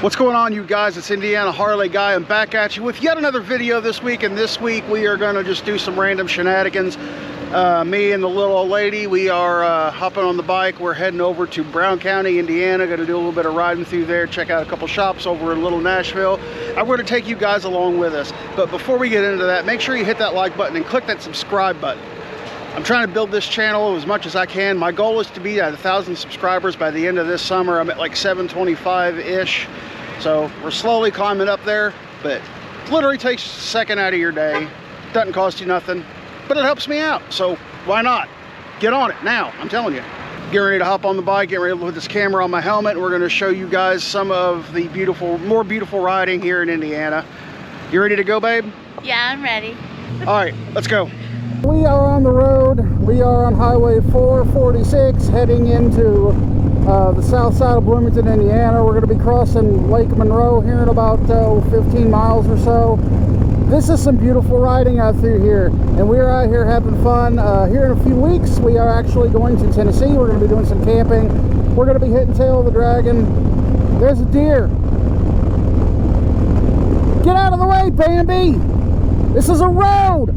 What's going on, you guys? It's Indiana Harley Guy. I'm back at you with yet another video this week, and this week we are going to just do some random shenanigans. Me and the little old lady, we are hopping on the bike. We're heading over to Brown County, Indiana. Going to do a little bit of riding through there, check out a couple shops over in Little Nashville. I'm going to take you guys along with us. But before we get into that, make sure you hit that like button and click that subscribe button. I'm trying to build this channel as much as I can. My goal is to be at 1,000 subscribers by the end of this summer. I'm at like 725-ish. So we're slowly climbing up there, but it literally takes a second out of your day. Doesn't cost you nothing, but it helps me out. So why not? Get on it now, I'm telling you. Getting ready to hop on the bike, getting ready to put this camera on my helmet, and we're gonna show you guys some of the more beautiful riding here in Indiana. You ready to go, babe? Yeah, I'm ready. All right, let's go. We are on the road. We are on Highway 446 heading into the south side of Bloomington, Indiana. We're going to be crossing Lake Monroe here in about 15 miles or so. This is some beautiful riding out through here, and we're out here having fun. Here in a few weeks, we are actually going to Tennessee. We're going to be doing some camping. We're going to be hitting Tail of the Dragon. There's a deer. Get out of the way, Bambi! This is a road!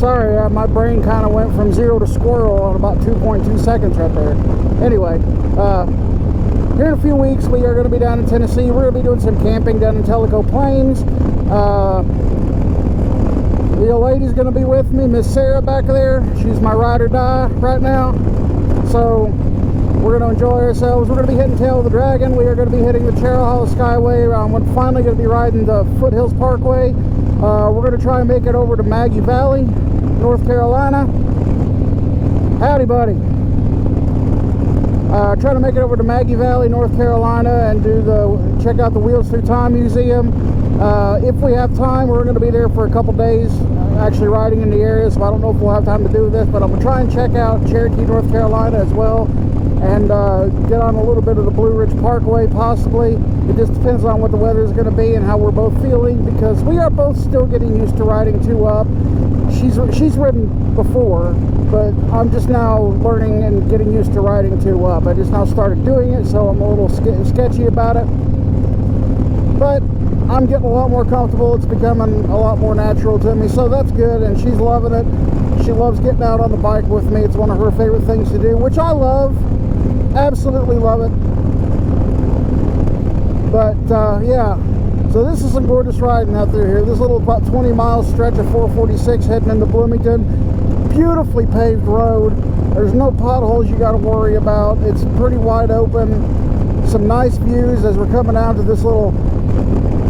Sorry, my brain kind of went from 0 to squirrel in about 2.2 seconds right there. Anyway, here in a few weeks, we are going to be down in Tennessee. We're going to be doing some camping down in Tellico Plains. The old lady's going to be with me, Miss Sarah back there. She's my ride or die right now. So we're going to enjoy ourselves. We're going to be hitting Tail of the Dragon. We are going to be hitting the Charo Hollow Skyway. We're finally going to be riding the Foothills Parkway. We're going to try and make it over to Maggie Valley, North Carolina. Howdy, buddy. Try to make it over to Maggie Valley, North Carolina, and check out the Wheels Through Time Museum. If we have time, we're going to be there for a couple days, actually riding in the area, so I don't know if we'll have time to do this, but I'm going to try and check out Cherokee, North Carolina as well, and get on a little bit of the Blue Ridge Parkway, possibly. It just depends on what the weather is going to be and how we're both feeling, because we are both still getting used to riding 2-up. She's ridden before, but I'm just now learning and getting used to riding 2-up. I just now started doing it, so I'm a little sketchy about it. But I'm getting a lot more comfortable. It's becoming a lot more natural to me, so that's good, and she's loving it. She loves getting out on the bike with me. It's one of her favorite things to do, which I love. Absolutely love it. But yeah, so this is some gorgeous riding out through here. This little about 20 mile stretch of 446 heading into Bloomington. Beautifully paved road. There's no potholes you got to worry about. It's pretty wide open. Some nice views as we're coming down to this little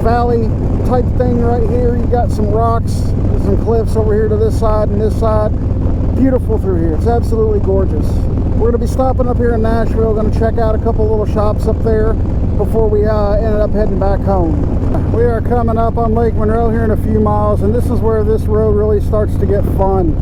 valley type thing right here. You got some rocks, some cliffs over here to this side and this side. Beautiful through here. It's absolutely gorgeous. We're going to be stopping up here in Nashville. Going to check out a couple little shops up there before we ended up heading back home. We are coming up on Lake Monroe here in a few miles, and this is where this road really starts to get fun.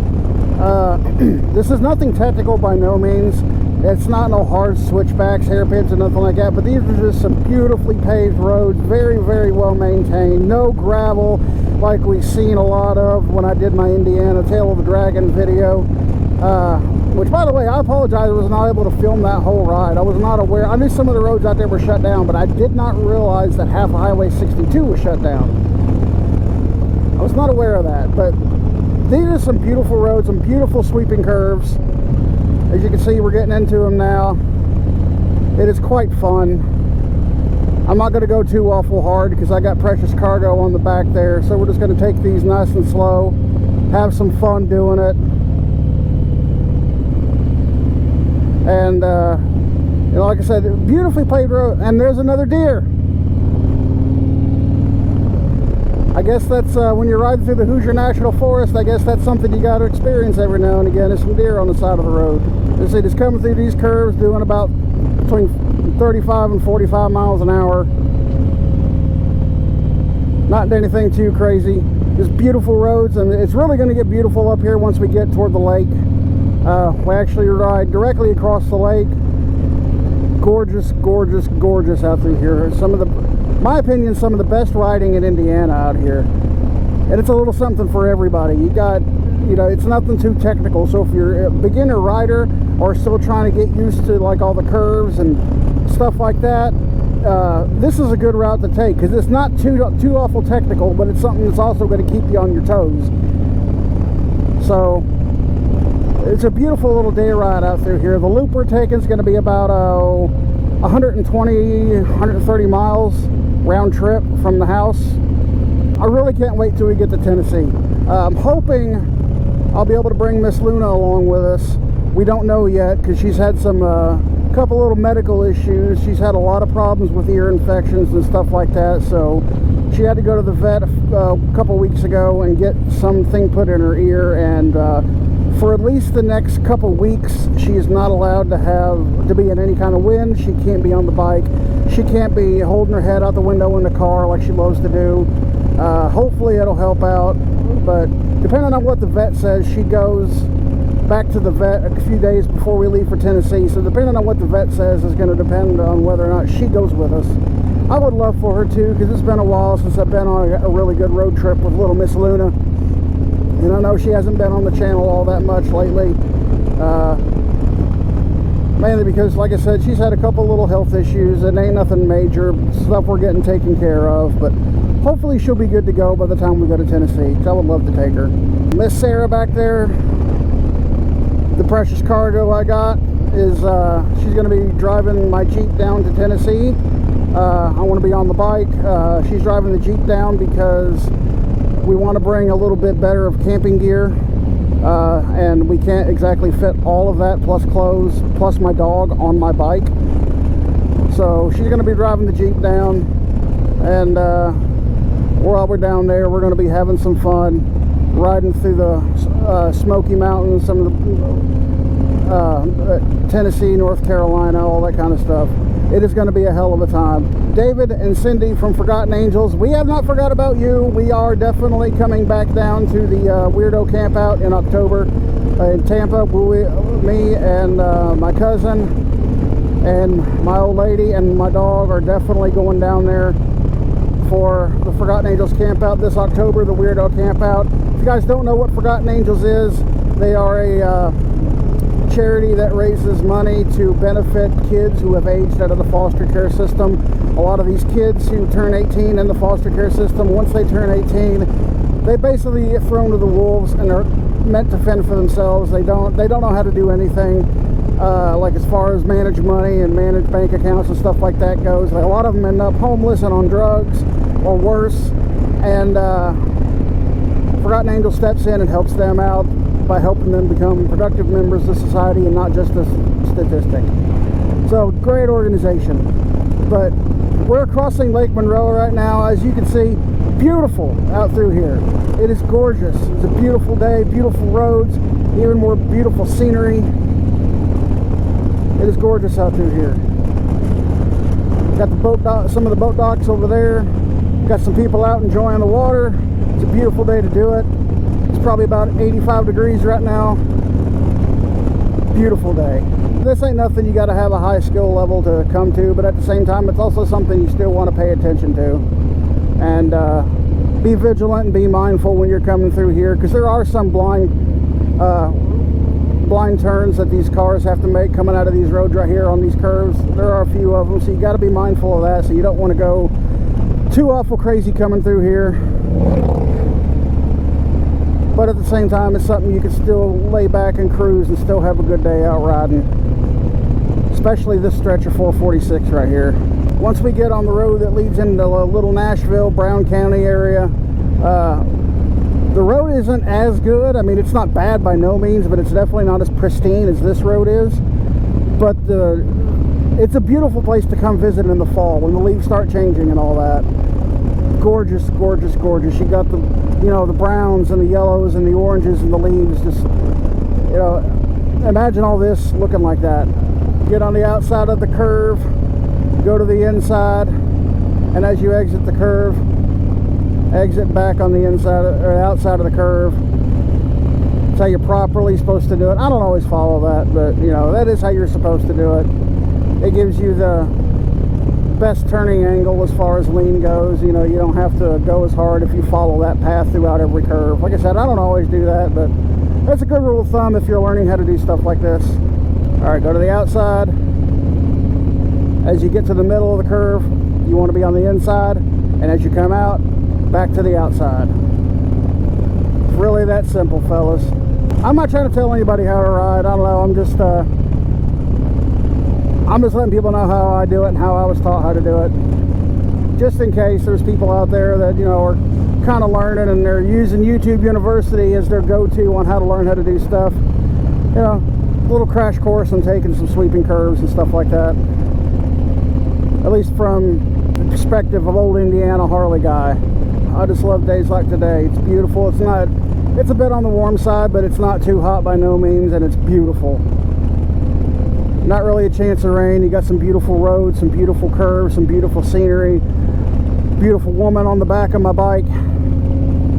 This is nothing technical by no means. It's not no hard switchbacks, hairpins, or nothing like that, but these are just some beautifully paved roads, very, very well maintained. No gravel like we've seen a lot of when I did my Indiana Tail of the Dragon video. Which, by the way, I apologize, I was not able to film that whole ride. I was not aware. I knew some of the roads out there were shut down, but I did not realize that half of Highway 62 was shut down. I was not aware of that, but these are some beautiful roads, some beautiful sweeping curves. As you can see, we're getting into them now. It is quite fun. I'm not going to go too awful hard because I got precious cargo on the back there, so we're just going to take these nice and slow, have some fun doing it. And you know, like I said, beautifully paved road. And there's another deer. I guess that's when you're riding through the Hoosier National Forest, I guess that's something you got to experience every now and again, is some deer on the side of the road. You see, just coming through these curves, doing about between 35 and 45 miles an hour. Not anything too crazy. Just beautiful roads, and it's really going to get beautiful up here once we get toward the lake. We actually ride directly across the lake. Gorgeous, gorgeous, gorgeous out through here. My opinion, some of the best riding in Indiana out here. And it's a little something for everybody. You got, you know, it's nothing too technical. So if you're a beginner rider or still trying to get used to like all the curves and stuff like that, this is a good route to take because it's not too awful technical, but it's something that's also going to keep you on your toes. So it's a beautiful little day ride out through here. The loop we're taking is going to be about 130 miles round trip from the house. I really can't wait till we get to Tennessee. I'm hoping I'll be able to bring Miss Luna along with us. We don't know yet because she's had some couple little medical issues. She's had a lot of problems with ear infections and stuff like that, so she had to go to the vet a couple weeks ago and get something put in her ear, and for at least the next couple weeks she is not allowed to be in any kind of wind. She can't be on the bike. She can't be holding her head out the window in the car like she loves to do. Hopefully it'll help out, but depending on what the vet says, she goes back to the vet a few days before we leave for Tennessee. So depending on what the vet says is going to depend on whether or not she goes with us. I would love for her to, because it's been a while since I've been on a really good road trip with little Miss Luna. And I know she hasn't been on the channel all that much lately. Mainly because, like I said, she's had a couple little health issues. It ain't nothing major, stuff we're getting taken care of. But hopefully she'll be good to go by the time we go to Tennessee, because I would love to take her. Miss Sarah back there, the precious cargo I got, is she's going to be driving my Jeep down to Tennessee. I want to be on the bike. She's driving the Jeep down because we want to bring a little bit better of camping gear, and we can't exactly fit all of that plus clothes plus my dog on my bike. So she's going to be driving the Jeep down, and while we're down there, we're going to be having some fun riding through the Smoky Mountains, some of the Tennessee, North Carolina, all that kind of stuff. It is going to be a hell of a time. David and Cindy from Forgotten Angels, we have not forgot about you. We are definitely coming back down to the Weirdo Camp Out in October in Tampa. Me and my cousin and my old lady and my dog are definitely going down there for the Forgotten Angels Camp Out this October, the Weirdo Camp Out. If you guys don't know what Forgotten Angels is, they are a charity that raises money to benefit kids who have aged out of the foster care system. A lot of these kids who turn 18 in the foster care system, once they turn 18, they basically get thrown to the wolves and are meant to fend for themselves. They don't know how to do anything, like as far as manage money and manage bank accounts and stuff like that goes. A lot of them end up homeless and on drugs or worse, and Forgotten Angel steps in and helps them out by helping them become productive members of society and not just a statistic. So, great organization. But we're crossing Lake Monroe right now. As you can see, beautiful out through here. It is gorgeous. It's a beautiful day, beautiful roads, even more beautiful scenery. It is gorgeous out through here. Got the boat dock, some of the boat docks over there. Got some people out enjoying the water. It's a beautiful day to do it. It's probably about 85 degrees right now. Beautiful day. This ain't nothing you got to have a high skill level to come to, but at the same time, it's also something you still want to pay attention to. And be vigilant and be mindful when you're coming through here, because there are some blind turns that these cars have to make coming out of these roads right here on these curves. There are a few of them, so you got to be mindful of that, so you don't want to go too awful crazy coming through here. But at the same time, it's something you can still lay back and cruise and still have a good day out riding. Especially this stretch of 446 right here. Once we get on the road that leads into Little Nashville, Brown County area, the road isn't as good. I mean, it's not bad by no means, but it's definitely not as pristine as this road is. But it's a beautiful place to come visit in the fall when the leaves start changing and all that. Gorgeous, gorgeous, gorgeous. You got the, the browns and the yellows and the oranges and the leaves. Just, imagine all this looking like that. Get on the outside of the curve, go to the inside, and as you exit the curve, exit back on the inside or outside of the curve. That's how you're properly supposed to do it. I don't always follow that, but that is how you're supposed to do it. It gives you the best turning angle as far as lean goes. You don't have to go as hard if you follow that path throughout every curve. Like I said, I don't always do that, but that's a good rule of thumb if you're learning how to do stuff like this. All right, go to the outside, As you get to the middle of the curve, you want to be on the inside, and as you come out, back to the outside. It's really that simple, fellas. I'm not trying to tell anybody how to ride. I don't know. I'm just letting people know how I do it and how I was taught how to do it. Just in case there's people out there that, you know, are kind of learning and they're using YouTube University as their go-to on how to learn how to do stuff. You know, a little crash course on taking some sweeping curves and stuff like that. At least from the perspective of old Indiana Harley guy. I just love days like today. It's beautiful. It's a bit on the warm side, but it's not too hot by no means, and it's beautiful. Not really a chance of rain. You got some beautiful roads, some beautiful curves, some beautiful scenery. Beautiful woman on the back of my bike.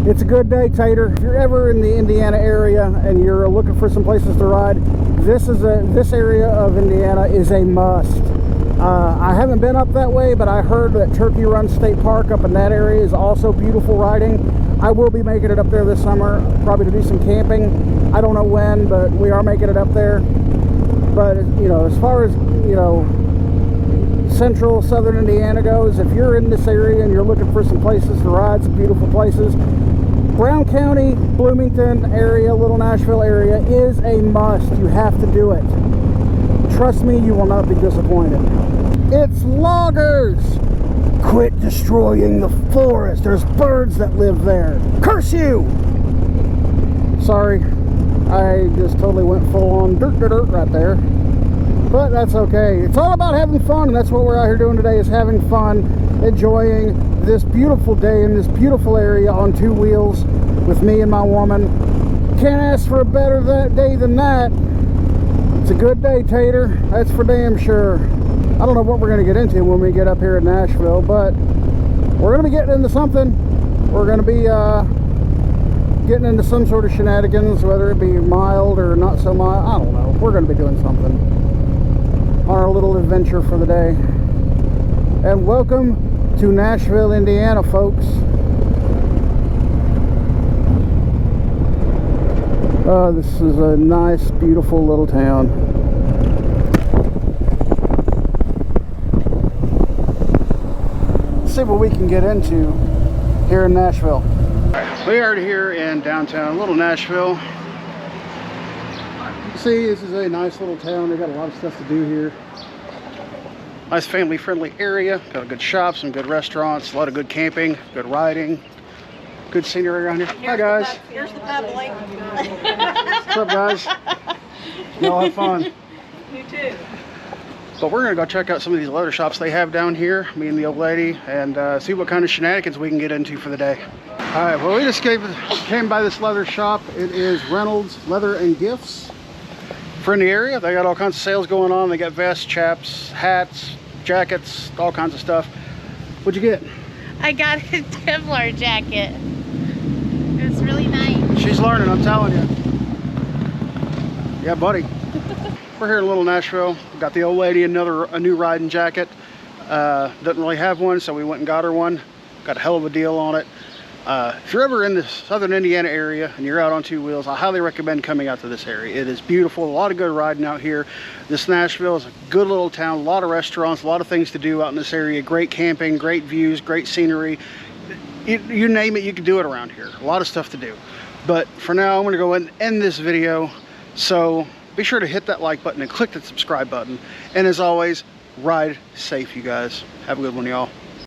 It's a good day, Tater. If you're ever in the Indiana area and you're looking for some places to ride, this area of Indiana is a must. I haven't been up that way, but I heard that Turkey Run State Park up in that area is also beautiful riding. I will be making it up there this summer, probably to do some camping. I don't know when, but we are making it up there. But, you know, as far as, you know, central southern Indiana goes, if you're in this area and you're looking for some places to ride, some beautiful places, Brown County, Bloomington area, Little Nashville area is a must. You have to do it. Trust me, you will not be disappointed. It's loggers! Quit destroying the forest. There's birds that live there. Curse you! Sorry, I just totally went full on dirt right there. But that's okay. It's all about having fun, and that's what we're out here doing today, is having fun, enjoying this beautiful day in this beautiful area on two wheels with me and my woman. Can't ask for a better day than that. It's a good day, Tater. That's for damn sure. I don't know what we're going to get into when we get up here in Nashville, but we're going to be getting into something. We're going to be getting into some sort of shenanigans, whether it be mild or not so mild. I don't know. We're going to be doing something on our little adventure for the day. And welcome to Nashville, Indiana, folks. Oh, this is a nice, beautiful little town. Let's see what we can get into here in Nashville. We are here in downtown Little Nashville. See, this is a nice little town. They got a lot of stuff to do here. Nice family-friendly area. Got a good shop, some good restaurants, a lot of good camping, good riding, good scenery around here. Hi guys. Here's the pedaling. What's up, guys? Y'all have fun. You too. But we're gonna go check out some of these leather shops they have down here, me and the old lady, and see what kind of shenanigans we can get into for the day. All right, well, we just came by this leather shop. It is Reynolds Leather and Gifts. For in the area, they got all kinds of sales going on. They got vests, chaps, hats, jackets, all kinds of stuff. What'd you get? I got a Templar jacket. It was really nice. She's learning, I'm telling you. Yeah, buddy. We're here in Little Nashville. Got the old lady a new riding jacket. Doesn't really have one, so we went and got her one. Got a hell of a deal on it. If you're ever in the southern Indiana area and you're out on two wheels, I highly recommend coming out to this area. It is beautiful, a lot of good riding out here. This Nashville is a good little town, a lot of restaurants, a lot of things to do out in this area. Great camping, great views, great scenery. You name it, you can do it around here. A lot of stuff to do. But for now, I'm gonna go ahead and end this video. So be sure to hit that like button and click that subscribe button. And as always, ride safe, you guys. Have a good one, y'all.